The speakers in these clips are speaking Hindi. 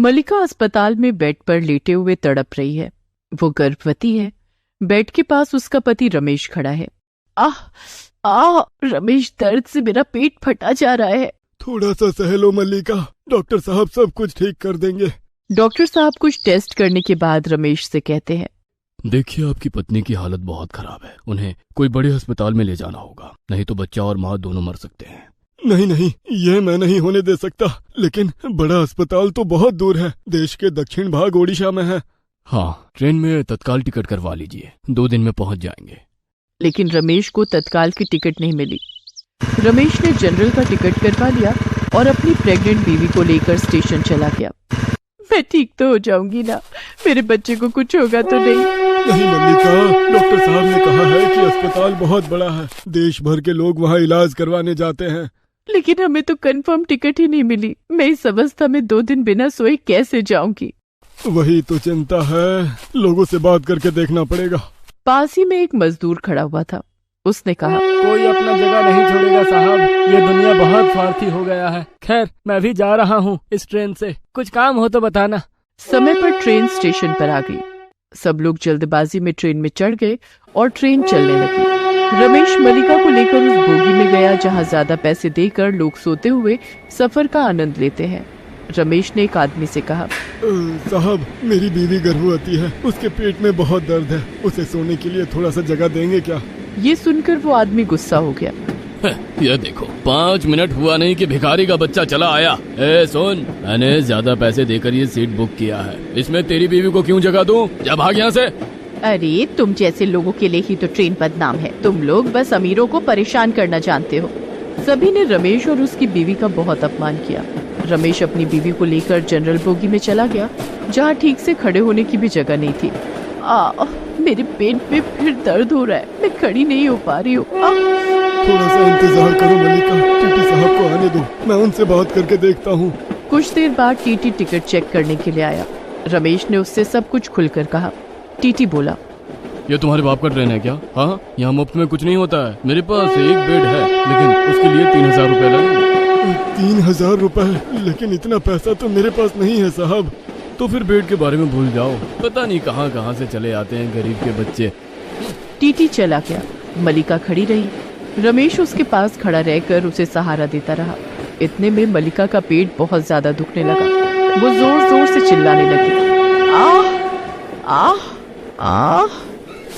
मलिका अस्पताल में बेड पर लेटे हुए तड़प रही है। वो गर्भवती है। बेड के पास उसका पति रमेश खड़ा है। आह आह, रमेश, दर्द से मेरा पेट फटा जा रहा है। थोड़ा सा सह लो मल्लिका, डॉक्टर साहब सब कुछ ठीक कर देंगे। डॉक्टर साहब कुछ टेस्ट करने के बाद रमेश से कहते हैं, देखिए, आपकी पत्नी की हालत बहुत खराब है। उन्हें कोई बड़े अस्पताल में ले जाना होगा, नहीं तो बच्चा और माँ दोनों मर सकते हैं। नहीं नहीं, ये मैं नहीं होने दे सकता, लेकिन बड़ा अस्पताल तो बहुत दूर है, देश के दक्षिण भाग ओडिशा में है। हाँ, ट्रेन में तत्काल टिकट करवा लीजिए, 2 दिन में पहुंच जाएंगे। लेकिन रमेश को तत्काल की टिकट नहीं मिली। रमेश ने जनरल का टिकट करवा लिया और अपनी प्रेग्नेंट बीवी को लेकर स्टेशन चला गया। मैं ठीक तो हो जाऊंगी ना, मेरे बच्चे को कुछ होगा तो नहीं? नहीं मल्लिका, डॉक्टर साहब ने कहा है कि अस्पताल बहुत बड़ा है, देश भर के लोग वहाँ इलाज करवाने जाते हैं। लेकिन हमें तो कंफर्म टिकट ही नहीं मिली। मैं इस अवस्था में 2 दिन बिना सोए कैसे जाऊंगी? वही तो चिंता है, लोगों से बात करके देखना पड़ेगा। पास ही में एक मजदूर खड़ा हुआ था। उसने कहा, कोई अपना जगह नहीं छोड़ेगा साहब, ये दुनिया बहुत स्वार्थी हो गया है। खैर, मैं भी जा रहा हूँ इस ट्रेन से, कुछ काम हो तो बताना। समय पर ट्रेन स्टेशन पर आ गई। सब लोग जल्दबाजी में ट्रेन में चढ़ गए और ट्रेन चलने लगी। रमेश मलिका को लेकर उस बोगी में गया जहाँ ज्यादा पैसे देकर लोग सोते हुए सफर का आनंद लेते हैं। रमेश ने एक आदमी से कहा, साहब, मेरी बीवी गर्भवती है, उसके पेट में बहुत दर्द है, उसे सोने के लिए थोड़ा सा जगह देंगे क्या? ये सुनकर वो आदमी गुस्सा हो गया। ये देखो, 5 मिनट हुआ नहीं कि भिखारी का बच्चा चला आया। ए सुन, मैंने ज्यादा पैसे देकर ये सीट बुक किया है, इसमें तेरी बीवी को क्यों जगह दूं? जा भाग यहाँ से। अरे, तुम जैसे लोगों के लिए ही तो ट्रेन बदनाम है। तुम लोग बस अमीरों को परेशान करना जानते हो। सभी ने रमेश और उसकी बीवी का बहुत अपमान किया। रमेश अपनी बीवी को लेकर जनरल बोगी में चला गया, जहाँ ठीक से खड़े होने की भी जगह नहीं थी। मेरे पेट में फिर दर्द हो रहा है, मैं खड़ी नहीं हो पा रही हूँ। थोड़ा सा इंतजार करो मल्लिका, टीटी साहब को आने दो, मैं उनसे बात करके देखता हूँ। कुछ देर बाद टीटी टिकट चेक करने के लिए आया। रमेश ने उससे सब कुछ खुलकर कहा। टीटी बोला, ये तुम्हारे बाप का ट्रेन है क्या? हाँ, यहाँ मुफ्त में कुछ नहीं होता है। मेरे पास एक बेड है, लेकिन उसके लिए 3000 रुपए लगेंगे। 3000 रुपए? लेकिन इतना पैसा तो मेरे पास नहीं है साहब। तो फिर बेड के बारे में भूल जाओ, पता नहीं कहाँ कहाँ से चले आते हैं गरीब के बच्चे। टीटी चला गया। मलिका खड़ी रही। रमेश उसके पास खड़ा रहकर उसे सहारा देता रहा। इतने में मलिका का पेट बहुत ज्यादा दुखने लगा। वो जोर जोर से चिल्लाने लगी, आह आह आह।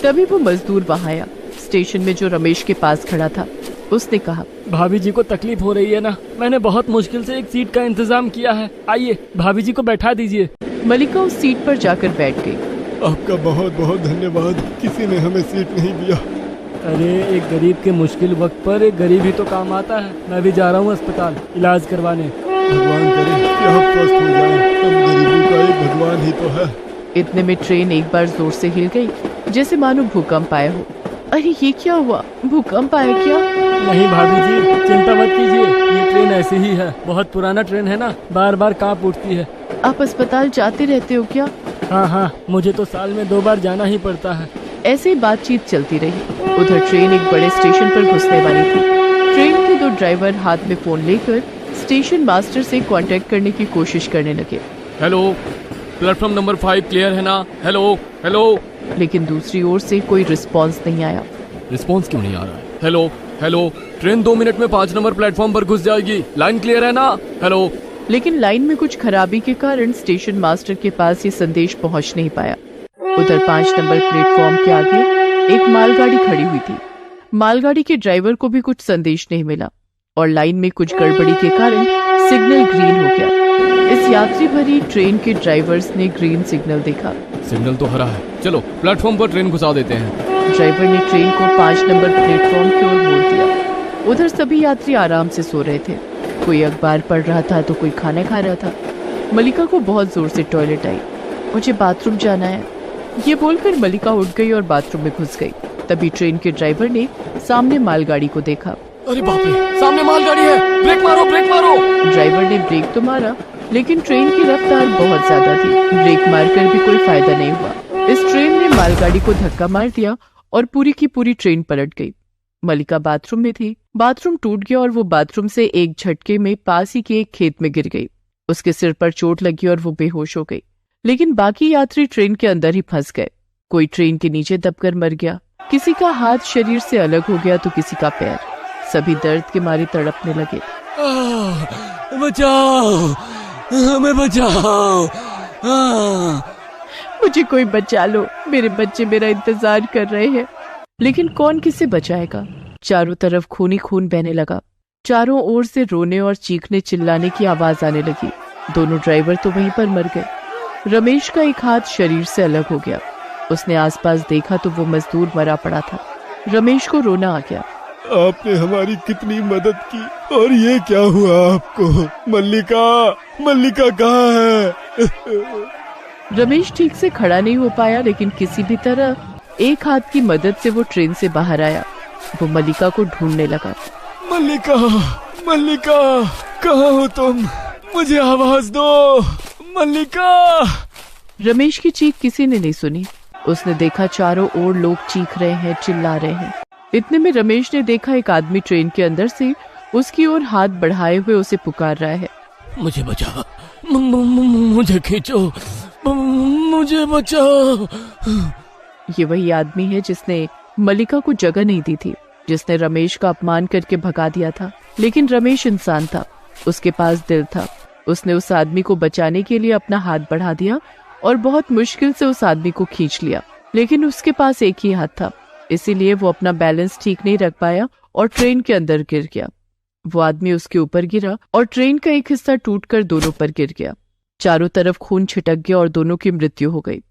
तभी वो मजदूर वहां आया। स्टेशन में जो रमेश के पास खड़ा था, उसने कहा, भाभी जी को तकलीफ हो रही है ना, मैंने बहुत मुश्किल से एक सीट का इंतजाम किया है, आइए भाभी जी को बैठा दीजिए। मलिका उस सीट पर जाकर बैठ गई। आपका बहुत बहुत धन्यवाद, किसी ने हमें सीट नहीं दिया। अरे, एक गरीब के मुश्किल वक्त पर एक गरीब ही तो काम आता है। मैं भी जा रहा हूँ अस्पताल इलाज करवाने। भगवान करे कि आप स्वस्थ हो जाएं, हम गरीबों का एक भगवान ही तो है। इतने में ट्रेन एक बार जोर से हिल गई, जैसे मानो भूकंप आया हो। अरे, ये क्या हुआ? भूकंप आया क्या? नहीं भाभी जी, चिंता मत कीजिए, ये ट्रेन ऐसी ही है, बहुत पुराना ट्रेन है ना, बार बार कांप उठती है। आप अस्पताल जाते रहते हो क्या? हाँ, मुझे तो साल में 2 बार जाना ही पड़ता है। ऐसे ही बातचीत चलती रही। उधर ट्रेन एक बड़े स्टेशन पर घुसने वाली थी। ट्रेन के 2 ड्राइवर हाथ में फोन लेकर स्टेशन मास्टर से कांटेक्ट करने की कोशिश करने लगे। हेलो, प्लेटफॉर्म नंबर 5 क्लियर है ना? Hello hello. लेकिन दूसरी ओर से कोई रिस्पांस नहीं आया। रिस्पांस क्यों नहीं आ रहा है? हेलो हेलो, ट्रेन 2 मिनट में 5 नंबर प्लेटफॉर्म पर घुस जाएगी, लाइन क्लियर है ना? हेलो। लेकिन लाइन में कुछ खराबी के कारण स्टेशन मास्टर के पास ये संदेश पहुंच नहीं पाया। उधर 5 नंबर प्लेटफॉर्म के आगे एक मालगाड़ी खड़ी हुई थी। मालगाड़ी के ड्राइवर को भी कुछ संदेश नहीं मिला और लाइन में कुछ गड़बड़ी के कारण सिग्नल ग्रीन हो गया। इस यात्री भरी ट्रेन के ड्राइवर्स ने ग्रीन सिग्नल देखा। सिग्नल तो हरा है, चलो प्लेटफॉर्म पर ट्रेन घुसा देते हैं। ड्राइवर ने ट्रेन को 5 नंबर प्लेटफॉर्म की ओर मोड़ दिया। उधर सभी यात्री आराम से सो रहे थे। कोई अखबार पढ़ रहा था तो कोई खाना खा रहा था। मलिका को बहुत जोर से टॉयलेट आई। मुझे बाथरूम जाना है, ये बोलकर मलिका उठ गई और बाथरूम में घुस गई। तभी ट्रेन के ड्राइवर ने सामने मालगाड़ी को देखा। अरे बाप रे, सामने मालगाड़ी है, ब्रेक मारो ब्रेक मारो। ड्राइवर ने ब्रेक तो मारा, लेकिन ट्रेन की रफ्तार बहुत ज्यादा थी। ब्रेक मारकर भी कोई फायदा नहीं हुआ। इस ट्रेन ने मालगाड़ी को धक्का मार दिया और पूरी की पूरी ट्रेन पलट गई। मलिका बाथरूम में थी। बाथरूम टूट गया और वो बाथरूम से एक झटके में पास ही के एक खेत में गिर गई। उसके सिर पर चोट लगी और वो बेहोश हो गई। लेकिन बाकी यात्री ट्रेन के अंदर ही फंस गए। कोई ट्रेन के नीचे दबकर मर गया, किसी का हाथ शरीर से अलग हो गया तो किसी का पैर। सभी दर्द के मारे तड़पने लगे। बचाओ, हमें बचाओ। मुझे कोई बचा लो, मेरे बच्चे मेरा इंतजार कर रहे हैं। लेकिन कौन किसे बचाएगा? चारों तरफ खून ही खून बहने लगा। चारों ओर से रोने और चीखने चिल्लाने की आवाज आने लगी। दोनों ड्राइवर तो वहीं पर मर गए। रमेश का एक हाथ शरीर से अलग हो गया। उसने आसपास देखा तो वो मजदूर मरा पड़ा था। रमेश को रोना आ गया। आपने हमारी कितनी मदद की और ये क्या हुआ आपको? मल्लिका कहाँ है? रमेश ठीक से खड़ा नहीं हो पाया, लेकिन किसी भी तरह एक हाथ की मदद से वो ट्रेन से बाहर आया। वो मल्लिका को ढूंढने लगा। मल्लिका कहाँ हो तुम? मुझे आवाज दो, मल्लिका। रमेश की चीख किसी ने नहीं सुनी। उसने देखा चारों ओर लोग चीख रहे हैं, चिल्ला रहे हैं। इतने में रमेश ने देखा एक आदमी ट्रेन के अंदर से उसकी ओर हाथ बढ़ाए हुए उसे पुकार रहा है। मुझे बचा, मुझे खींचो, मुझे बचाओ। ये वही आदमी है जिसने मल्लिका को जगह नहीं दी थी, जिसने रमेश का अपमान करके भगा दिया था। लेकिन रमेश इंसान था, उसके पास दिल था। उसने उस आदमी को बचाने के लिए अपना हाथ बढ़ा दिया और बहुत मुश्किल से उस आदमी को खींच लिया। लेकिन उसके पास एक ही हाथ था, इसीलिए वो अपना बैलेंस ठीक नहीं रख पाया और ट्रेन के अंदर गिर गया। वो आदमी उसके ऊपर गिरा और ट्रेन का एक हिस्सा टूटकर दोनों पर गिर गया। चारों तरफ खून छिटक गया और दोनों की मृत्यु हो गई।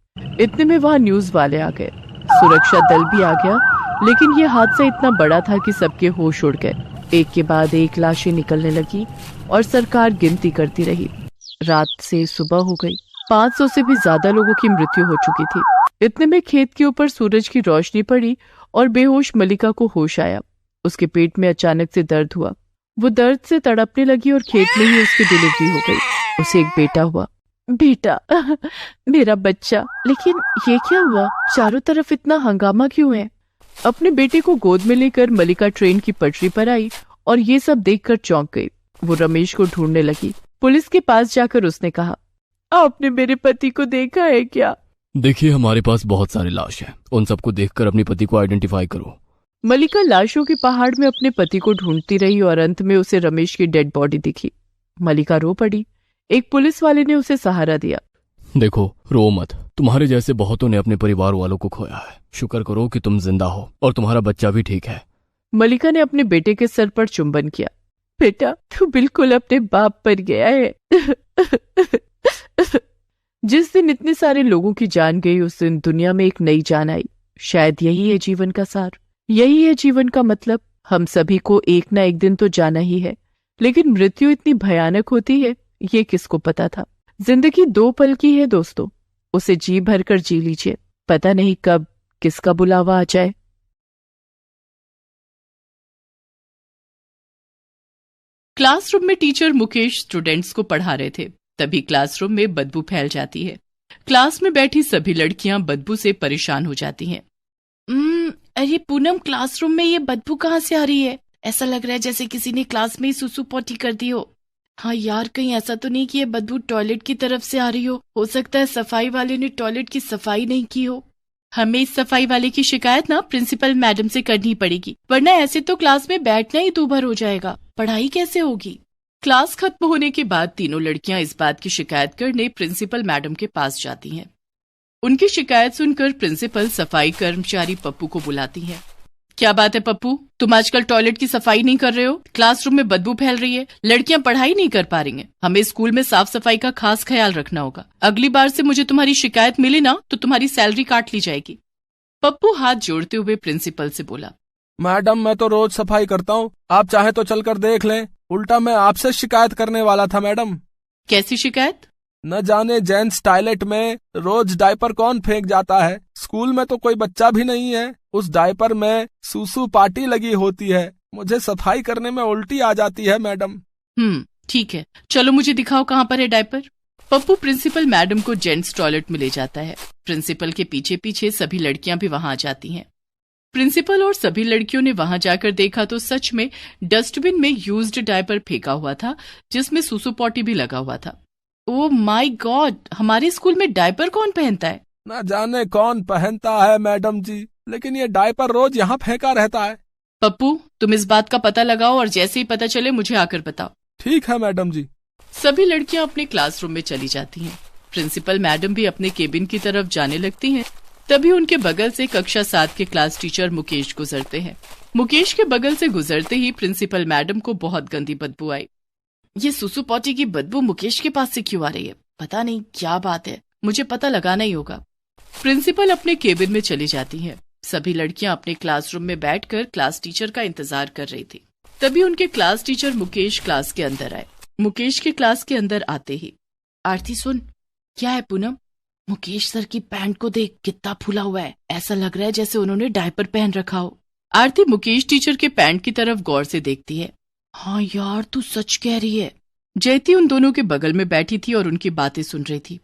इतने में वहां न्यूज वाले आ गए, सुरक्षा दल भी आ गया। लेकिन ये हादसा इतना बड़ा था कि सबके होश उड़ गए। एक के बाद एक लाशें निकलने लगी और सरकार गिनती करती रही। रात से सुबह हो गई। 500 से भी ज्यादा लोगों की मृत्यु हो चुकी थी। इतने में खेत के ऊपर सूरज की रोशनी पड़ी और बेहोश मल्लिका को होश आया। उसके पेट में अचानक से दर्द हुआ। वो दर्द से तड़पने लगी और खेत में ही उसकी डिलीवरी हो गई। उसे एक बेटा हुआ। बेटा, मेरा बच्चा। लेकिन ये क्या हुआ? चारों तरफ इतना हंगामा क्यों है? अपने बेटे को गोद में लेकर मल्लिका ट्रेन की पटरी पर आई और ये सब देखकर चौंक गई। वो रमेश को ढूंढने लगी। पुलिस के पास जाकर उसने कहा, आपने मेरे पति को देखा है क्या? देखिए, हमारे पास बहुत सारी लाश हैं। उन सबको देखकर अपने पति को आइडेंटिफाई करो। मल्लिका लाशों के पहाड़ में अपने पति को ढूंढती रही और अंत में उसे रमेश की डेड बॉडी दिखी। मल्लिका रो पड़ी। एक पुलिस वाले ने उसे सहारा दिया। देखो, रो मत। तुम्हारे जैसे बहुतों ने अपने परिवार वालों को खोया है। शुक्र करो कि तुम जिंदा हो और तुम्हारा बच्चा भी ठीक है। मल्लिका ने अपने बेटे के सर पर चुंबन किया। बेटा, तू बिल्कुल अपने बाप पर गया है। जिस दिन इतने सारे लोगों की जान गई, उस दिन दुनिया में एक नई जान आई। शायद यही है जीवन का सार, यही है जीवन का मतलब। हम सभी को एक ना एक दिन तो जाना ही है, लेकिन मृत्यु इतनी भयानक होती है, ये किसको पता था। जिंदगी 2 पल की है दोस्तों, उसे जी भर कर जी लीजिए। पता नहीं कब किसका बुलावा आ जाए। क्लासरूम में टीचर मुकेश स्टूडेंट्स को पढ़ा रहे थे। तभी क्लासरूम में बदबू फैल जाती है। क्लास में बैठी सभी लड़कियां बदबू से परेशान हो जाती हैं। अरे पूनम, क्लासरूम में ये बदबू कहाँ से आ रही है? ऐसा लग रहा है जैसे किसी ने क्लास में ही सुसु पोटी कर दी हो। हाँ यार, कहीं ऐसा तो नहीं कि ये बदबू टॉयलेट की तरफ से आ रही हो सकता है सफाई वाले ने टॉयलेट की सफाई नहीं की हो। हमें इस सफाई वाले की शिकायत ना प्रिंसिपल मैडम से करनी पड़ेगी, वरना ऐसे तो क्लास में बैठना ही दूभर हो जाएगा। पढ़ाई कैसे होगी? क्लास खत्म होने के बाद तीनों लड़कियां इस बात की शिकायत करने प्रिंसिपल मैडम के पास जाती हैं। उनकी शिकायत सुनकर प्रिंसिपल सफाई कर्मचारी पप्पू को बुलाती हैं। क्या बात है पप्पू, तुम आजकल टॉयलेट की सफाई नहीं कर रहे हो? क्लासरूम में बदबू फैल रही है, लड़कियां पढ़ाई नहीं कर पा रही हैं। हमें स्कूल में साफ सफाई का खास ख्याल रखना होगा। अगली बार से मुझे तुम्हारी शिकायत मिली ना तो तुम्हारी सैलरी काट ली जाएगी। पप्पू हाथ जोड़ते हुए प्रिंसिपल से बोला, मैडम, मैं तो रोज सफाई करता हूँ, आप चाहे तो चलकर देख लें। उल्टा मैं आपसे शिकायत करने वाला था मैडम। कैसी शिकायत? न जाने जेंट्स टॉयलेट में रोज डायपर कौन फेंक जाता है। स्कूल में तो कोई बच्चा भी नहीं है, उस डायपर में सूसू पार्टी लगी होती है। मुझे सफाई करने में उल्टी आ जाती है मैडम। ठीक है, चलो मुझे दिखाओ कहाँ पर है डायपर। पप्पू प्रिंसिपल मैडम को जेंट्स टॉयलेट में ले जाता है। प्रिंसिपल के पीछे पीछे सभी लड़कियां भी वहां आ जाती हैं। प्रिंसिपल और सभी लड़कियों ने वहां जाकर देखा तो सच में डस्टबिन में यूज्ड डायपर फेंका हुआ था, जिसमें सुसु पॉटी भी लगा हुआ था। ओ माय गॉड, हमारे स्कूल में डायपर कौन पहनता है? न जाने कौन पहनता है मैडम जी, लेकिन ये डायपर रोज यहाँ फेंका रहता है। पप्पू, तुम इस बात का पता लगाओ और जैसे ही पता चले मुझे आकर बताओ। ठीक है मैडम जी। सभी लड़कियां अपने क्लासरूम में चली जाती हैं। प्रिंसिपल मैडम भी अपने केबिन की तरफ जाने लगती हैं। तभी उनके बगल से कक्षा 7 के क्लास टीचर मुकेश गुजरते हैं। मुकेश के बगल से गुजरते ही प्रिंसिपल मैडम को बहुत गंदी बदबू आई। ये सुसु पॉटी की बदबू मुकेश के पास से क्यों आ रही है? पता नहीं क्या बात है, मुझे पता लगाना ही होगा। प्रिंसिपल अपने केबिन में चली जाती है। सभी लड़कियां अपने क्लासरूम में बैठकर क्लास टीचर का इंतजार कर रही थी। तभी उनके क्लास टीचर मुकेश क्लास के अंदर आए। मुकेश के क्लास के अंदर आते ही, आरती सुन। क्या है पूनम? मुकेश सर की पैंट को देख, कितना फूला हुआ है, ऐसा लग रहा है जैसे उन्होंने डायपर पहन रखा हो। आरती मुकेश टीचर के पैंट की तरफ गौर से देखती है। हाँ यार, तू सच कह रही है। जयती उन दोनों के बगल में बैठी थी और उनकी बातें सुन रही थी।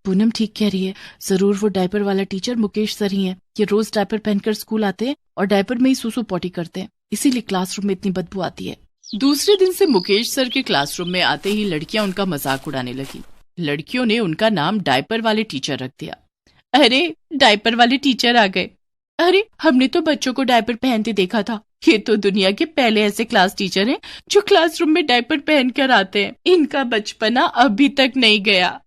पूनम ठीक कह रही है, जरूर वो डायपर वाला टीचर मुकेश सर ही है। ये रोज डायपर पहनकर स्कूल आते हैं और डायपर में ही सुसु पॉटी करते हैं, इसीलिए क्लासरूम में इतनी बदबू आती है। दूसरे दिन से मुकेश सर के क्लासरूम में आते ही लड़कियां उनका मजाक उड़ाने लगी। लड़कियों ने उनका नाम डायपर वाले टीचर रख दिया। अरे, डायपर वाले टीचर आ गए। अरे, हमने तो बच्चों को डायपर पहनते देखा था। ये तो दुनिया के पहले ऐसे क्लास टीचर हैं जो क्लासरूम में डायपर पहनकर आते हैं। इनका बचपना अभी तक नहीं गया।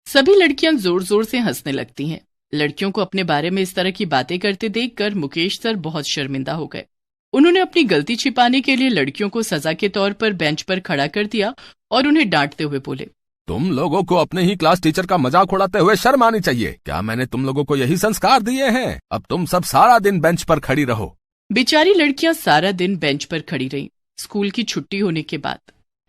सभी लड़कियां जोर जोर से हंसने लगती हैं। लड़कियों को अपने बारे में इस तरह की बातें करते देखकर मुकेश सर बहुत शर्मिंदा हो गए। उन्होंने अपनी गलती छिपाने के लिए लड़कियों को सजा के तौर पर बेंच पर खड़ा कर दिया और उन्हें डांटते हुए बोले, तुम लोगों को अपने ही क्लास टीचर का मजाक उड़ाते हुए शर्म आनी चाहिए। क्या मैंने तुम लोगों को यही संस्कार दिए हैं? अब तुम सब सारा दिन बेंच पर खड़ी रहो। बेचारी लड़कियां सारा दिन बेंच पर खड़ी रहीं स्कूल की छुट्टी होने के बाद।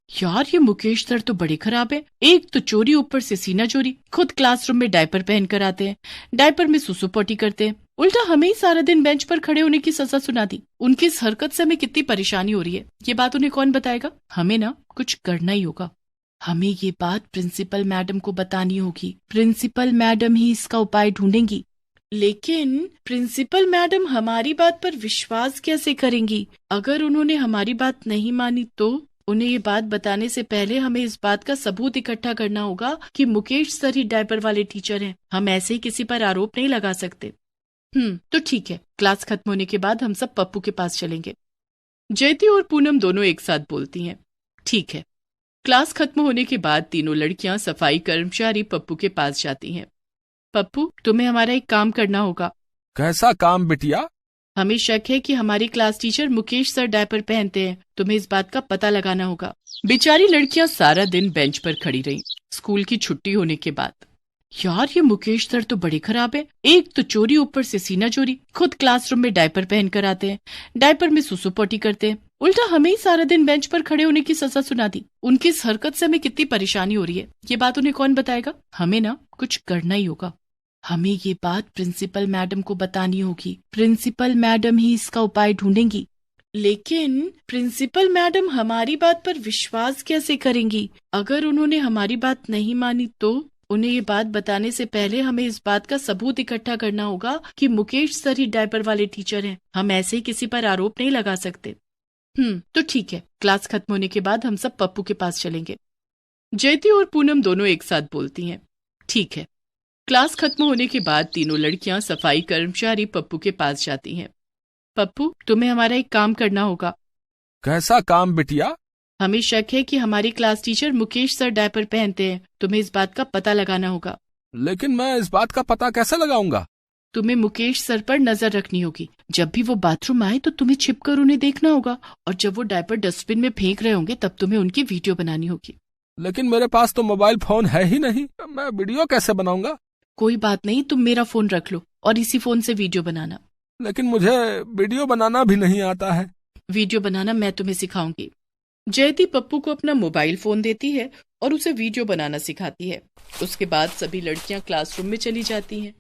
यार, ये मुकेश सर तो बड़े खराब है। एक तो चोरी, ऊपर से सीना चोरी। खुद क्लासरूम में डायपर पहन कर आते हैं, डायपर में सुसु पोटी करते हैं, उल्टा हमें ही सारा दिन बेंच पर खड़े होने की सजा सुना दी। उनकी इस हरकत से हमें कितनी परेशानी हो रही है, ये बात उन्हें कौन बताएगा? हमें ना कुछ करना ही होगा। हमें ये बात प्रिंसिपल मैडम को बतानी होगी। प्रिंसिपल मैडम ही इसका उपाय ढूंढेंगी। लेकिन प्रिंसिपल मैडम हमारी बात पर विश्वास कैसे करेंगी? अगर उन्होंने हमारी बात नहीं मानी तो उन्हें ये बात बताने से पहले हमें इस बात का सबूत इकट्ठा करना होगा कि मुकेश सर ही डायपर वाले टीचर हैं। हम ऐसे ही किसी पर आरोप नहीं लगा सकते। तो ठीक है, क्लास खत्म होने के बाद हम सब पप्पू के पास चलेंगे। जयती और पूनम दोनों एक साथ बोलती हैं। ठीक है। क्लास खत्म होने के बाद तीनों लड़कियां सफाई कर्मचारी पप्पू के पास जाती हैं। पप्पू, तुम्हें हमारा एक काम करना होगा। कैसा काम बिटिया? हमें शक है कि हमारी class teacher Mukesh sir diaper पहनते हैं। तुम्हें इस बात का पता लगाना होगा। बेचारी लड़कियां सारा दिन बेंच पर खड़ी रहीं स्कूल की छुट्टी होने के बाद। यार, ये मुकेश सर तो बड़े खराब है। एक तो चोरी, ऊपर से सीना चोरी। खुद क्लासरूम में डायपर पहन कर आते हैं, डायपर में सुसु पोटी करते हैं, उल्टा हमें ही सारा दिन बेंच पर खड़े होने की सजा सुना दी। उनकी इस हरकत से हमें कितनी परेशानी हो रही है, ये बात उन्हें कौन बताएगा? हमें ना कुछ करना ही होगा। हमें ये बात प्रिंसिपल मैडम को बतानी होगी। प्रिंसिपल मैडम ही इसका उपाय ढूंढेंगी। लेकिन प्रिंसिपल मैडम हमारी बात पर विश्वास कैसे करेंगी? अगर उन्होंने हमारी बात नहीं मानी तो उन्हें ये बात बताने से पहले हमें इस बात का सबूत इकट्ठा करना होगा कि मुकेश सर ही डायपर वाले टीचर हैं। हम ऐसे ही किसी पर आरोप नहीं लगा सकते। तो ठीक है। क्लास खत्म होने के बाद हम सब पप्पू के पास चलेंगे। जयती और पूनम दोनों एक साथ बोलती हैं। ठीक है। क्लास खत्म होने के बाद तीनों लड़कियां सफाई कर्मचारी पप्पू के पास जाती हैं। पप्पू, तुम्हें हमारा एक काम करना होगा। कैसा काम बिटिया? हमें शक है कि हमारी class teacher Mukesh sir diaper पहनते हैं। तुम्हें इस बात का पता लगाना होगा। लेकिन मैं इस बात का पता कैसे लगाऊंगा? तुम्हें मुकेश सर पर नजर रखनी होगी। जब भी वो बाथरूम आए तो तुम्हें छिपकर उन्हें देखना होगा, और जब वो डायपर डस्टबिन में फेंक रहे होंगे तब तुम्हें उनकी वीडियो बनानी होगी। लेकिन मेरे पास तो मोबाइल फोन है ही नहीं, मैं वीडियो कैसे बनाऊंगा? कोई बात नहीं, तुम मेरा फोन रख लो और इसी फोन से वीडियो बनाना। लेकिन मुझे वीडियो बनाना भी नहीं आता है। वीडियो बनाना मैं तुम्हें सिखाऊंगी। जयती पप्पू को अपना मोबाइल फोन देती है और उसे वीडियो बनाना सिखाती है। उसके बाद सभी लड़कियां क्लासरूम में चली जाती हैं।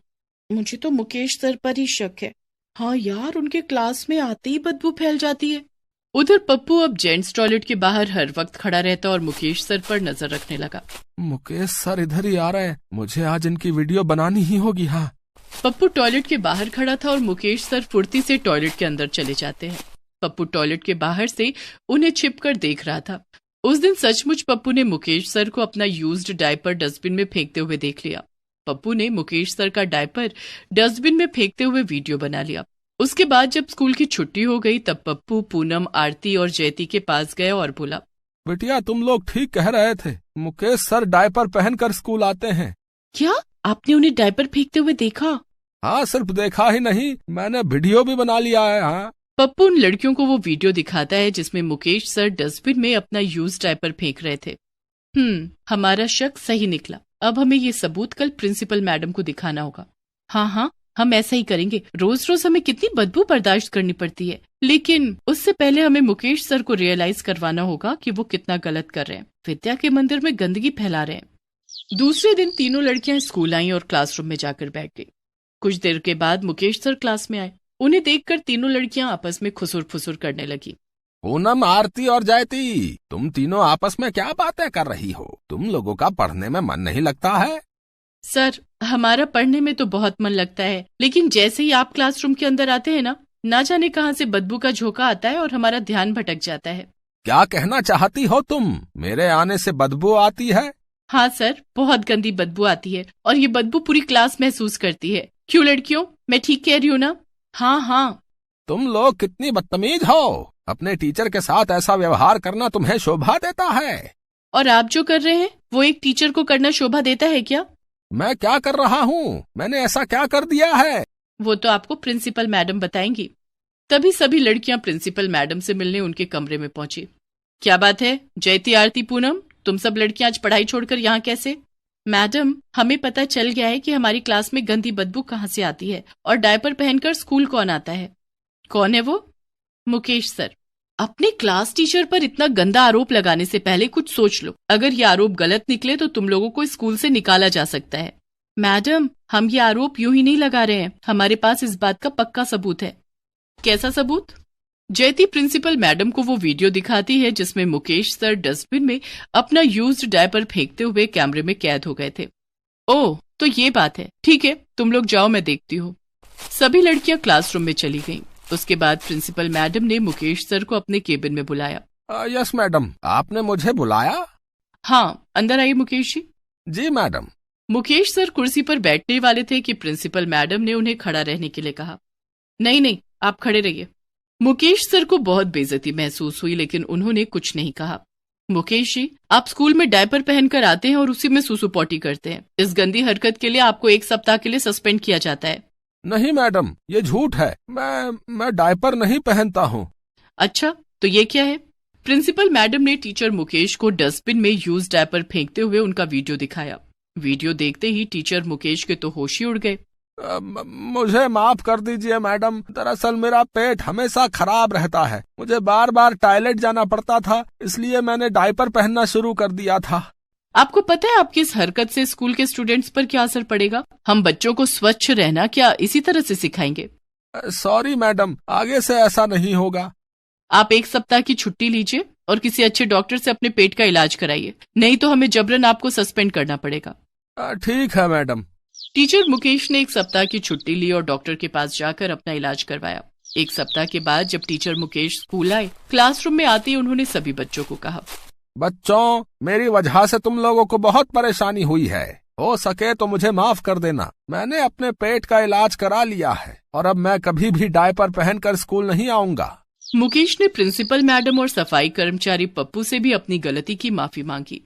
मुझे तो मुकेश सर पर ही शक है। हाँ यार, उनके क्लास में आते ही बदबू फैल जाती है। उधर पप्पू अब जेंट्स टॉयलेट के बाहर हर वक्त खड़ा रहता और मुकेश सर पर नजर रखने लगा। मुकेश सर इधर ही आ रहे हैं, मुझे आज इनकी वीडियो बनानी ही होगी। हाँ। पप्पू टॉयलेट के बाहर खड़ा था और मुकेश सर फुर्ती से टॉयलेट के अंदर चले जाते हैं। पप्पू टॉयलेट के बाहर से उन्हें छिपकर देख रहा था। उस दिन सचमुच पप्पू ने मुकेश सर को अपना यूज्ड डायपर डस्टबिन में फेंकते हुए देख लिया। पप्पू ने मुकेश सर का डायपर डस्टबिन में फेंकते हुए वीडियो बना लिया। उसके बाद जब स्कूल की छुट्टी हो गई तब पप्पू पूनम, आरती और जयती के पास गया और बोला, बिटिया तुम लोग ठीक कह रहे थे, मुकेश सर डायपर पहनकर स्कूल आते हैं। क्या आपने उन्हें डायपर फेंकते हुए देखा? हाँ, सिर्फ देखा ही नहीं, मैंने वीडियो भी बना लिया है। हाँ। पप्पू उन लड़कियों को वो वीडियो दिखाता है जिसमें मुकेश सर डस्टबिन में अपना यूज डायपर फेंक रहे थे। हमारा शक सही निकला। अब हमें ये सबूत कल प्रिंसिपल मैडम को दिखाना होगा। हाँ, हम ऐसा ही करेंगे। रोज रोज हमें कितनी बदबू बर्दाश्त करनी पड़ती है, लेकिन उससे पहले हमें मुकेश सर को रियलाइज करवाना होगा कि वो कितना गलत कर रहे हैं, विद्या के मंदिर में गंदगी फैला रहे हैं। दूसरे दिन तीनों लड़कियां स्कूल आईं और क्लासरूम में जाकर बैठ गई। कुछ देर के बाद मुकेश सर क्लास में आए। उन्हें देखकर तीनों लड़कियां आपस में खुसुर फुसुर करने लगी। पूनम, आरती और जयती, तुम तीनों आपस में क्या बातें कर रही हो? तुम लोगों का पढ़ने में मन नहीं लगता है? सर, हमारा पढ़ने में तो बहुत मन लगता है, लेकिन जैसे ही आप क्लासरूम के अंदर आते हैं ना जाने कहां से बदबू का झोंका आता है और हमारा ध्यान भटक जाता है। क्या कहना चाहती हो तुम? मेरे आने से बदबू आती है? हाँ सर, बहुत गंदी बदबू आती है और ये बदबू पूरी क्लास महसूस करती है। क्यों लड़कियों, मैं ठीक कह रही हूँ ना? हाँ। तुम लोग कितनी बदतमीज हो। अपने टीचर के साथ ऐसा व्यवहार करना तुम्हें शोभा देता है? और आप जो कर रहे हैं वो एक टीचर को करना शोभा देता है क्या? मैं क्या कर रहा हूँ? मैंने ऐसा क्या कर दिया है? वो तो आपको प्रिंसिपल मैडम बताएंगी। तभी सभी लड़कियां प्रिंसिपल मैडम से मिलने उनके कमरे में पहुंची। क्या बात है जयती, आरती, पूनम, तुम सब लड़कियां आज पढ़ाई छोड़कर यहाँ कैसे? मैडम, हमें पता चल गया है कि हमारी क्लास में गंदी बदबू कहाँ से आती है और डायपर पहनकर स्कूल कौन आता है। कौन है वो? मुकेश सर। अपने क्लास टीचर पर इतना गंदा आरोप लगाने से पहले कुछ सोच लो। अगर ये आरोप गलत निकले तो तुम लोगों को स्कूल से निकाला जा सकता है। मैडम, हम ये आरोप यूं ही नहीं लगा रहे हैं, हमारे पास इस बात का पक्का सबूत है। कैसा सबूत? जयती प्रिंसिपल मैडम को वो वीडियो दिखाती है जिसमें मुकेश सर डस्टबिन में अपना यूज्ड डायपर फेंकते हुए कैमरे में कैद हो गए थे। ओह, तो ये बात है। ठीक है, तुम लोग जाओ, मैं देखती हूँ। सभी लड़कियां क्लासरूम में चली गईं। उसके बाद प्रिंसिपल मैडम ने मुकेश सर को अपने केबिन में बुलाया। यस मैडम, आपने मुझे बुलाया? हाँ, अंदर आइए मुकेश जी। जी मैडम। मुकेश सर कुर्सी पर बैठने वाले थे कि प्रिंसिपल मैडम ने उन्हें खड़ा रहने के लिए कहा। नहीं, आप खड़े रहिए। मुकेश सर को बहुत बेइज्जती महसूस हुई, लेकिन उन्होंने कुछ नहीं कहा। मुकेश जी, आप स्कूल में डायपर पहनकर आते हैं और उसी में सुसु पॉटी करते हैं। इस गंदी हरकत के लिए आपको 1 सप्ताह के लिए सस्पेंड किया जाता है। नहीं मैडम, ये झूठ है। मैं डायपर नहीं पहनता हूँ। अच्छा, तो ये क्या है? प्रिंसिपल मैडम ने टीचर मुकेश को डस्टबिन में यूज डायपर फेंकते हुए उनका वीडियो दिखाया। वीडियो देखते ही टीचर मुकेश के तो होश ही उड़ गए। मुझे माफ कर दीजिए मैडम, दरअसल मेरा पेट हमेशा खराब रहता है। मुझे बार बार टॉयलेट जाना पड़ता था, इसलिए मैंने डायपर पहनना शुरू कर दिया था। आपको पता है आपकी इस हरकत से स्कूल के स्टूडेंट्स पर क्या असर पड़ेगा? हम बच्चों को स्वच्छ रहना क्या इसी तरह से सिखाएंगे? सॉरी मैडम, आगे से ऐसा नहीं होगा। आप 1 सप्ताह की छुट्टी लीजिए और किसी अच्छे डॉक्टर से अपने पेट का इलाज कराइए, नहीं तो हमें जबरन आपको सस्पेंड करना पड़ेगा। ठीक है मैडम। टीचर मुकेश ने 1 सप्ताह की छुट्टी ली और डॉक्टर के पास जाकर अपना इलाज करवाया। 1 सप्ताह के बाद जब टीचर मुकेश स्कूल आए, क्लासरूम में आते ही उन्होंने सभी बच्चों को कहा, बच्चों, मेरी वजह से तुम लोगों को बहुत परेशानी हुई है। हो सके तो मुझे माफ कर देना। मैंने अपने पेट का इलाज करा लिया है और अब मैं कभी भी डायपर पहनकर स्कूल नहीं आऊंगा। मुकेश ने प्रिंसिपल मैडम और सफाई कर्मचारी पप्पू से भी अपनी गलती की माफी मांगी।